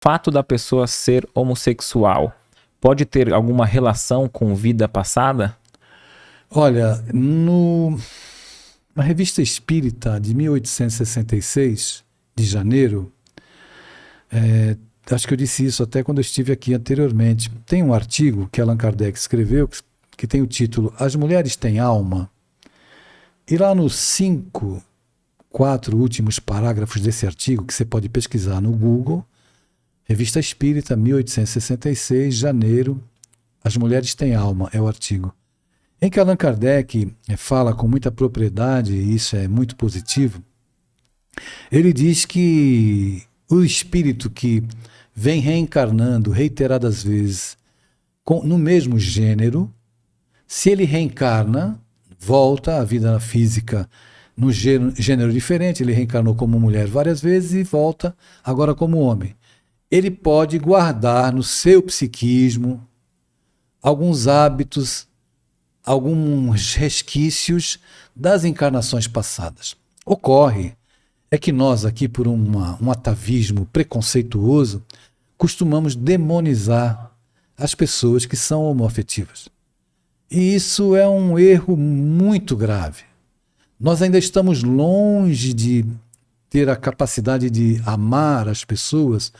fato da pessoa ser homossexual pode ter alguma relação com vida passada? Olha, na Revista Espírita de 1866, de janeiro, acho que eu disse isso até quando eu estive aqui anteriormente, tem um artigo que Allan Kardec escreveu que tem o título As Mulheres Têm Alma. E lá nos 4 últimos parágrafos desse artigo, que você pode pesquisar no Google, Revista Espírita, 1866, janeiro, As Mulheres Têm Alma, é o artigo. Em que Allan Kardec fala com muita propriedade, e isso é muito positivo, ele diz que o espírito que vem reencarnando reiteradas vezes no mesmo gênero, se ele reencarna, volta à vida física num gênero diferente, ele reencarnou como mulher várias vezes e volta agora como homem. Ele pode guardar no seu psiquismo alguns hábitos, alguns resquícios das encarnações passadas. Ocorre é que nós aqui, por um atavismo preconceituoso, costumamos demonizar as pessoas que são homoafetivas. E isso é um erro muito grave. Nós ainda estamos longe de ter a capacidade de amar as pessoas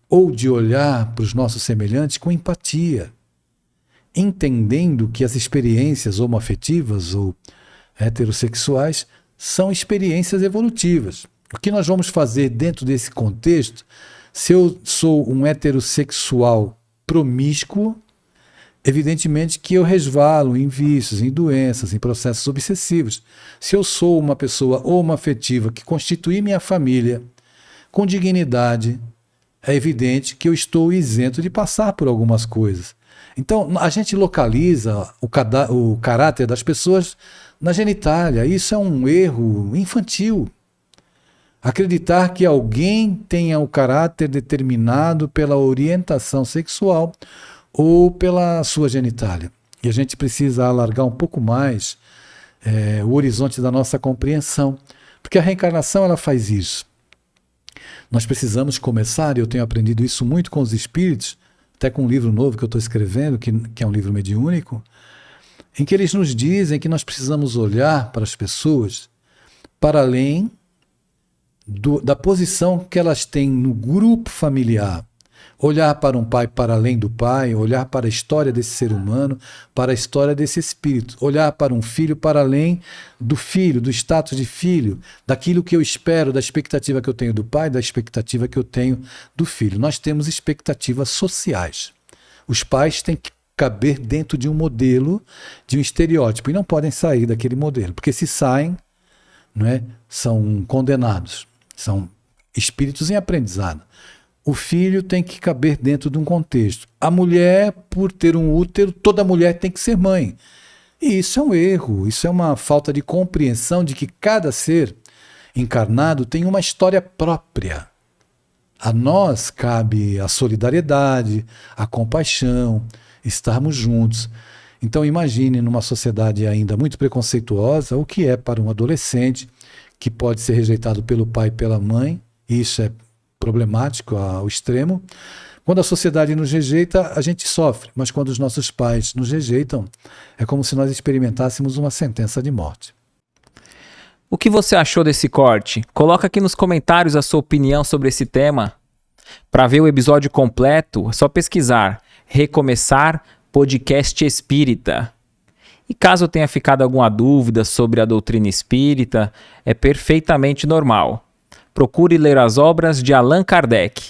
ou de olhar para os nossos semelhantes com empatia, entendendo que as experiências homoafetivas ou heterossexuais são experiências evolutivas. O que nós vamos fazer dentro desse contexto, se eu sou um heterossexual promíscuo, evidentemente que eu resvalo em vícios, em doenças, em processos obsessivos. Se eu sou uma pessoa homoafetiva que constitui minha família com dignidade, é evidente que eu estou isento de passar por algumas coisas. Então, a gente localiza o caráter das pessoas na genitália. Isso é um erro infantil. Acreditar que alguém tenha o caráter determinado pela orientação sexual ou pela sua genitália. E a gente precisa alargar um pouco mais o horizonte da nossa compreensão, porque a reencarnação ela faz isso. Nós precisamos começar, e eu tenho aprendido isso muito com os espíritos, até com um livro novo que eu estou escrevendo, que é um livro mediúnico, em que eles nos dizem que nós precisamos olhar para as pessoas para além da posição que elas têm no grupo familiar. Olhar para um pai para além do pai, olhar para a história desse ser humano, para a história desse espírito, olhar para um filho para além do filho, do status de filho, daquilo que eu espero, da expectativa que eu tenho do pai, da expectativa que eu tenho do filho. Nós temos expectativas sociais. Os pais têm que caber dentro de um modelo, de um estereótipo, e não podem sair daquele modelo, porque se saem, não é, são condenados, são espíritos em aprendizado. O filho tem que caber dentro de um contexto. A mulher, por ter um útero, toda mulher tem que ser mãe. E isso é um erro, isso é uma falta de compreensão de que cada ser encarnado tem uma história própria. A nós cabe a solidariedade, a compaixão, estarmos juntos. Então imagine numa sociedade ainda muito preconceituosa o que é para um adolescente que pode ser rejeitado pelo pai e pela mãe, e isso é problemático ao extremo. Quando a sociedade nos rejeita, a gente sofre, mas quando os nossos pais nos rejeitam, é como se nós experimentássemos uma sentença de morte. O que você achou desse corte? Coloca aqui nos comentários a sua opinião sobre esse tema. Para ver o episódio completo, é só pesquisar Recomeçar Podcast Espírita. E caso tenha ficado alguma dúvida sobre a doutrina espírita, é perfeitamente normal. Procure ler as obras de Allan Kardec.